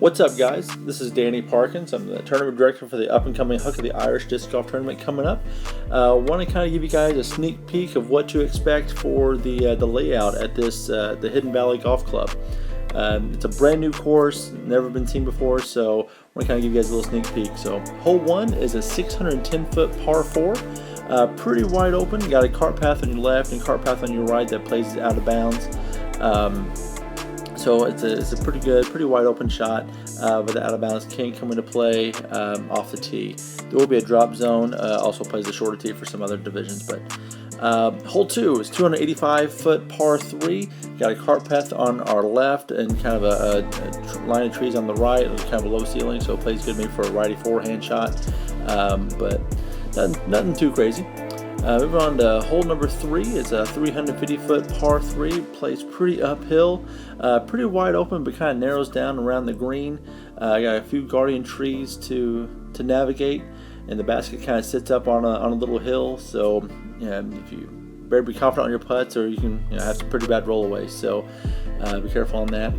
What's up, guys? This is Danny Parkins. I'm the tournament director for the up-and-coming Huck of the Irish Disc Golf Tournament coming up. Want to kind of give you guys a sneak peek of what to expect for the layout at this the Hidden Valley Golf Club. It's a brand new course, never been seen before, so I want to kind of give you guys a little sneak peek. So, hole 1 is a 610-foot par 4. Pretty wide open. You got a cart path on your left and cart path on your right that plays out of bounds. So it's a pretty good, pretty wide open shot, but the out of bounds can come into play off the tee. There will be a drop zone, also plays the shorter tee for some other divisions. But hole 2 is 285-foot par 3. Got a cart path on our left and kind of a line of trees on the right. It's kind of a low ceiling, so it plays good maybe for a righty forehand shot, but nothing too crazy. Moving on to hole number 3. It's a 350-foot par 3. Plays pretty uphill, pretty wide open, but kind of narrows down around the green. I got a few guardian trees to navigate, and the basket kind of sits up on a little hill. So if you better be confident on your putts, or you can have some pretty bad rollaways. So be careful on that.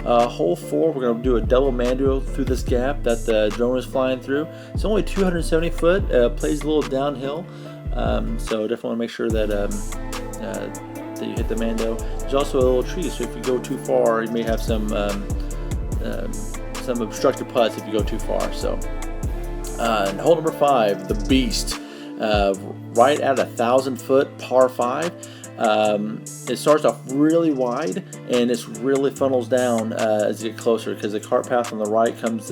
Hole 4, we're going to do a double mando through this gap that the drone is flying through. It's only 270 foot. Plays a little downhill. So definitely want to make sure that that you hit the mando. There's also a little tree, so if you go too far, you may have some obstructed putts if you go too far. So hole number 5, the Beast, right at 1,000-foot par 5. It starts off really wide, and it really funnels down as you get closer, because the cart path on the right plays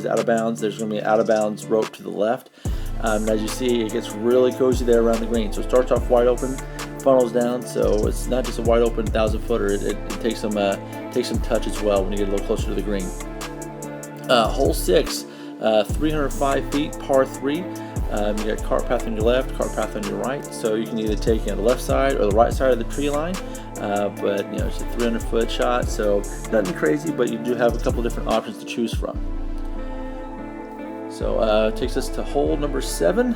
out of bounds. There's going to be an out of bounds rope to the left. And as you see, it gets really cozy there around the green. So it starts off wide open, funnels down. So it's not just a wide open 1,000-footer. It takes some touch as well when you get a little closer to the green. Hole 6, 305 feet, par 3. You got cart path on your left, cart path on your right. So you can either take the left side or the right side of the tree line. But it's a 300-foot shot, so nothing crazy. But you do have a couple different options to choose from. So it takes us to hole number 7.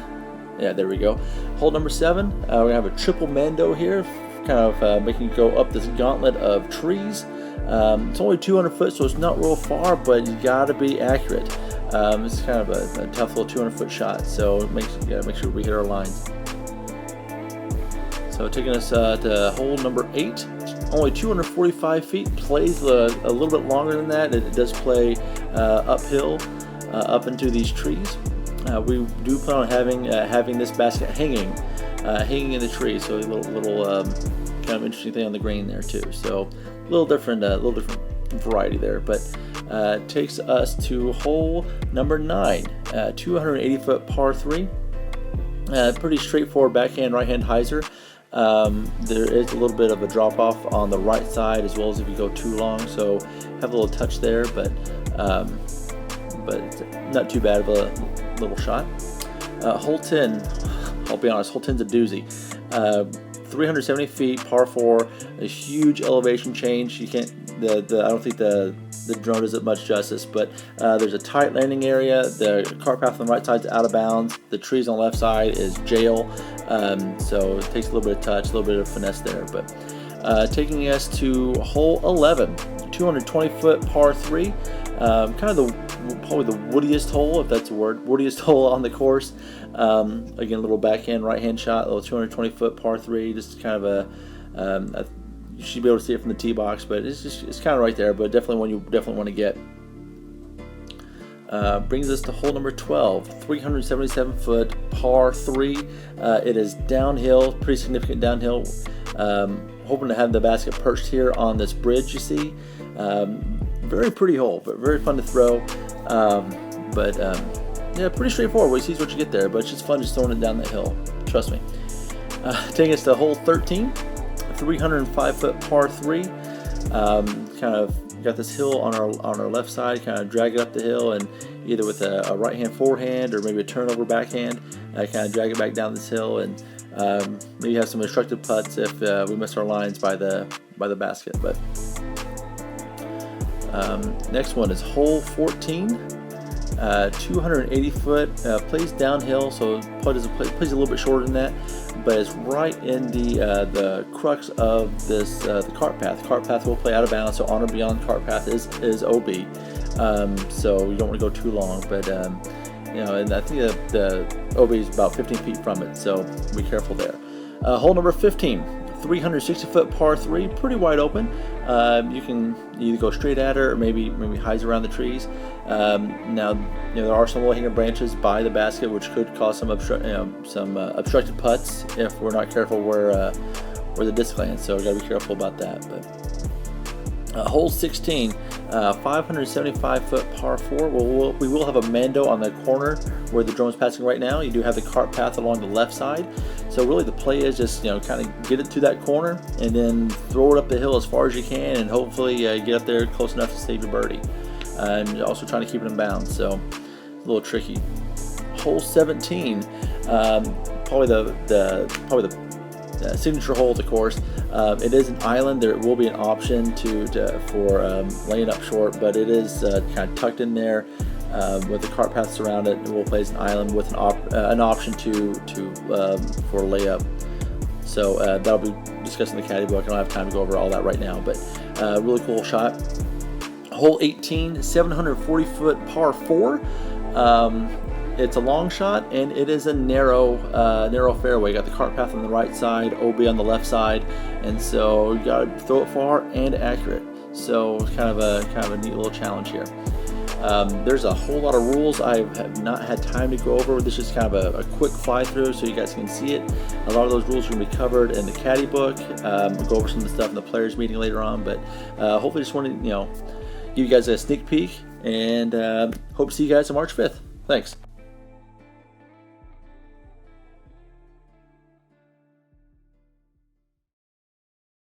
Yeah, there we go. Hole number 7. We're going to have a triple mando here, kind of making it go up this gauntlet of trees. It's only 200 foot, so it's not real far, but you got to be accurate. It's kind of a tough little 200-foot shot, so you got to make sure we hit our lines. So taking us to hole number 8. Only 245 feet. Plays a little bit longer than that. It does play uphill. Up into these trees. We do plan on having this basket hanging in the tree, so a little kind of interesting thing on the green there too. So a little different variety there. But takes us to hole number 9, 280-foot par 3. Pretty straightforward backhand, right hand hyzer. There is a little bit of a drop off on the right side as well as if you go too long. So have a little touch there, but not too bad of a little shot. Hole 10, I'll be honest, hole 10's a doozy. 370 feet, par 4, a huge elevation change. You can't, I don't think the drone does it much justice, but there's a tight landing area. The cart path on the right side is out of bounds. The trees on the left side is jail. So it takes a little bit of touch, a little bit of finesse there. But taking us to hole 11, 220-foot par 3. Kind of probably the woodiest hole, if that's a word, woodiest hole on the course. Again, a little backhand, right-hand shot, a little 220-foot par 3. Just kind of you should be able to see it from the tee box, but it's kind of right there. But definitely one you definitely want to get. Brings us to hole number 12, 377-foot par 3. It is downhill, pretty significant downhill. Hoping to have the basket perched here on this bridge you see. Very pretty hole, but very fun to throw. Yeah, pretty straightforward. What you see is what you get there, but it's just fun just throwing it down the hill. Trust me. Taking us to hole 13, 305-foot par 3. Kind of got this hill on our left side. Kind of drag it up the hill, and either with a right hand forehand or maybe a turnover backhand, kind of drag it back down this hill, and maybe have some obstructed putts if we miss our lines by the basket. But next one is hole 14, 280 foot, plays downhill, so plays a little bit shorter than that, but it's right in the crux of this the cart path. Cart path will play out of bounds, so on or beyond cart path is OB. so you don't want to go too long. But and I think the OB is about 15 feet from it, so be careful there. Hole number 15, 360-foot par 3, pretty wide open. You can either go straight at her or maybe hides around the trees. Now, there are some low-hanging branches by the basket, which could cause some obstructed putts if we're not careful where the disc lands. So we got to be careful about that. But hole 16, 575-foot par 4. We will have a mando on the corner where the drone's passing right now. You do have the cart path along the left side. So really the play is just kind of get it to that corner and then throw it up the hill as far as you can, and hopefully get up there close enough to save your birdie. And also trying to keep it in bounds, so a little tricky. Hole 17, probably the signature hole of the course. It is an island. There will be an option for laying up short, but it is kind of tucked in there with the cart paths around it. It will play as an island with an option for layup. So that'll be discussed in the caddy book. I don't have time to go over all that right now, but really cool shot. Hole 18, 740-foot par 4. It's a long shot, and it is a narrow fairway. You got the cart path on the right side, OB on the left side, and so you got to throw it far and accurate. So it's kind of a neat little challenge here. There's a whole lot of rules I have not had time to go over. This is kind of a quick fly through so you guys can see it. A lot of those rules are going to be covered in the caddy book. We'll go over some of the stuff in the players meeting later on, but hopefully just want to give you guys a sneak peek, and hope to see you guys on March 5th. Thanks.